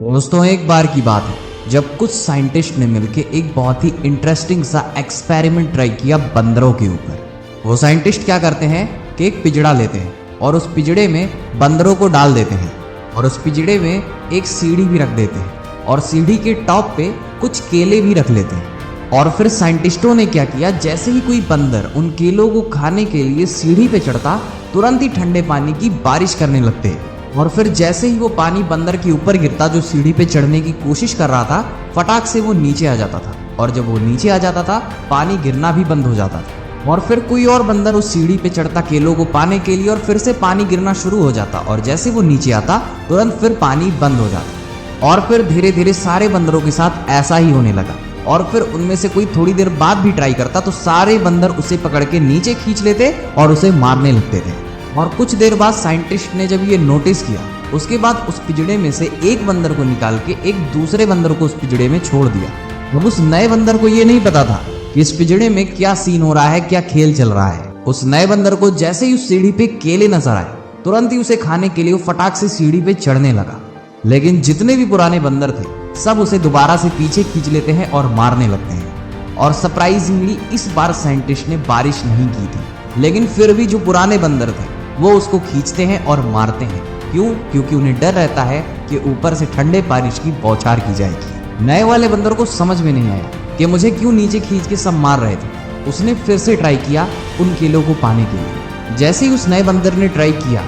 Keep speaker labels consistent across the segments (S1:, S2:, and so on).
S1: दोस्तों एक बार की बात है जब कुछ साइंटिस्ट ने मिलकर एक बहुत ही इंटरेस्टिंग सा एक्सपेरिमेंट ट्राई किया बंदरों के ऊपर। वो साइंटिस्ट क्या करते हैं कि एक पिंजड़ा लेते हैं और उस पिंजड़े में बंदरों को डाल देते हैं और उस पिंजड़े में एक सीढ़ी भी रख देते हैं और सीढ़ी के टॉप पे कुछ केले भी रख लेते हैं। और फिर साइंटिस्टों ने क्या किया, जैसे ही कोई बंदर उन केलों को खाने के लिए सीढ़ी पे चढ़ता तुरंत ही ठंडे पानी की बारिश करने लगते हैं। और फिर जैसे ही वो पानी बंदर के ऊपर गिरता जो सीढ़ी पे चढ़ने की कोशिश कर रहा था, फटाक से वो नीचे आ जाता था और जब वो नीचे आ जाता था पानी गिरना भी बंद हो जाता था। और फिर कोई और बंदर उस सीढ़ी पे चढ़ता केलों को पाने के लिए और फिर से पानी गिरना शुरू हो जाता और जैसे वो नीचे आता तुरंत फिर पानी बंद हो जाता। और फिर धीरे धीरे सारे बंदरों के साथ ऐसा ही होने लगा। और फिर उनमें से कोई थोड़ी देर बाद भी ट्राई करता तो सारे बंदर उसे पकड़ के नीचे खींच लेते और उसे मारने लगते थे। और कुछ देर बाद साइंटिस्ट ने जब ये नोटिस किया, उसके बाद उस पिंजड़े में से एक बंदर को निकाल के एक दूसरे बंदर को उस पिंजड़े में छोड़ दिया। अब उस नए बंदर को ये नहीं पता था कि इस पिंजड़े में क्या सीन हो रहा है, क्या खेल चल रहा है। उस नए बंदर को जैसे ही उस सीढ़ी पे केले नजर आए तुरंत ही उसे खाने के लिए वो फटाक से सीढ़ी पे चढ़ने लगा। लेकिन जितने भी पुराने बंदर थे सब उसे दोबारा से पीछे खींच लेते हैं और मारने लगते हैं। और सरप्राइजिंगली इस बार साइंटिस्ट ने बारिश नहीं की थी, लेकिन फिर भी जो पुराने बंदर थे वो उसको खींचते हैं और मारते हैं। क्यों? क्योंकि उन्हें डर रहता है कि ऊपर से ठंडे बारिश की बौछार की जाएगी। नए वाले बंदर को समझ में नहीं आया कि मुझे क्यों नीचे खींच के सब मार रहे थे। उसने फिर से ट्राई किया उन केलों को पाने के लिए। जैसे ही उस नए बंदर ने ट्राई किया,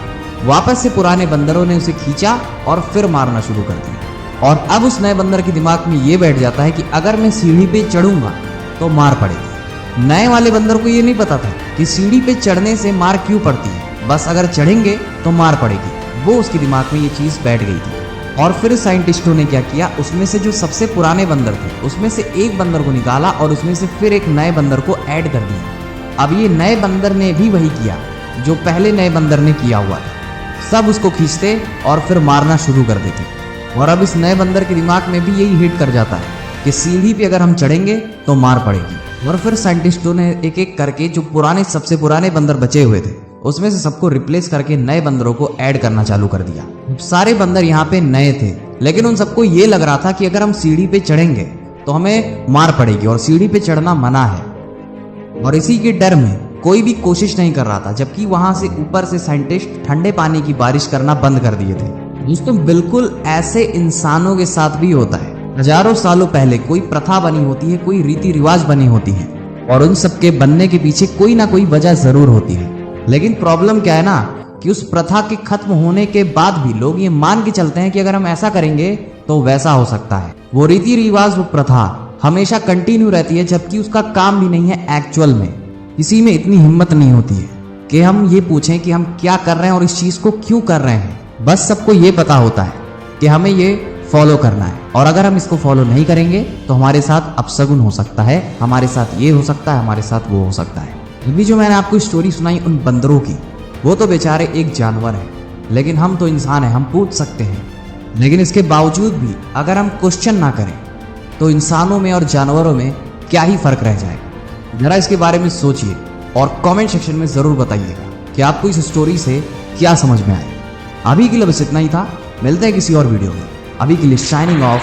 S1: वापस से पुराने बंदरों ने उसे खींचा और फिर मारना शुरू कर दिया। और अब उस नए बंदर के दिमाग में ये बैठ जाता है कि अगर मैं सीढ़ी पे चढ़ूंगा तो मार पड़ेगी। नए वाले बंदर को ये नहीं पता था कि सीढ़ी पे चढ़ने से मार क्यों पड़ती है, बस अगर चढ़ेंगे तो मार पड़ेगी। वो उसके दिमाग में ये चीज बैठ गई थी। और फिर साइंटिस्टों ने क्या किया, उसमें से जो सबसे पुराने बंदर थे उसमें से एक बंदर को निकाला और उसमें से फिर एक नए बंदर को ऐड कर दिया। अब ये नए बंदर ने भी वही किया जो पहले नए बंदर ने किया हुआ था। सब उसको खींचते और फिर मारना शुरू कर देते। और अब इस नए बंदर के दिमाग में भी यही हिट कर जाता है कि सीढ़ी पे अगर हम चढ़ेंगे तो मार पड़ेगी। और फिर साइंटिस्टों ने एक एक करके जो पुराने सबसे पुराने बंदर बचे हुए थे उसमें से सबको रिप्लेस करके नए बंदरों को ऐड करना चालू कर दिया। सारे बंदर यहाँ पे नए थे, लेकिन उन सबको ये लग रहा था कि अगर हम सीढ़ी पे चढ़ेंगे तो हमें मार पड़ेगी और सीढ़ी पे चढ़ना मना है। और इसी के डर में कोई भी कोशिश नहीं कर रहा था, जबकि वहां से ऊपर से साइंटिस्ट ठंडे पानी की बारिश करना बंद कर दिए थे। दोस्तों बिल्कुल ऐसे इंसानों के साथ भी होता है। हजारों सालों पहले कोई प्रथा बनी होती है, कोई रीति रिवाज बनी होती है और उन सबके बनने के पीछे कोई ना कोई वजह जरूर होती है। लेकिन प्रॉब्लम क्या है ना कि उस प्रथा के खत्म होने के बाद भी लोग ये मान के चलते हैं कि अगर हम ऐसा करेंगे तो वैसा हो सकता है। वो रीति रिवाज, वो प्रथा हमेशा कंटिन्यू रहती है, जबकि उसका काम भी नहीं है एक्चुअल में। किसी में इतनी हिम्मत नहीं होती है कि हम ये पूछें कि हम क्या कर रहे हैं और इस चीज को क्यों कर रहे हैं। बस सबको ये पता होता है कि हमें ये फॉलो करना है और अगर हम इसको फॉलो नहीं करेंगे तो हमारे साथ अपशगुन हो सकता है, हमारे साथ ये हो सकता है, हमारे साथ वो हो सकता है। अभी जो मैंने आपको स्टोरी सुनाई उन बंदरों की, वो तो बेचारे एक जानवर है, लेकिन हम तो इंसान हैं, हम पूछ सकते हैं। लेकिन इसके बावजूद भी अगर हम क्वेश्चन ना करें तो इंसानों में और जानवरों में क्या ही फर्क रह जाएगा। जरा इसके बारे में सोचिए और कमेंट सेक्शन में जरूर बताइएगा कि आपको इस स्टोरी से क्या समझ में आया। अभी के लिए बस इतना ही था, मिलते हैं किसी और वीडियो में। अभी के लिए साइनिंग ऑफ।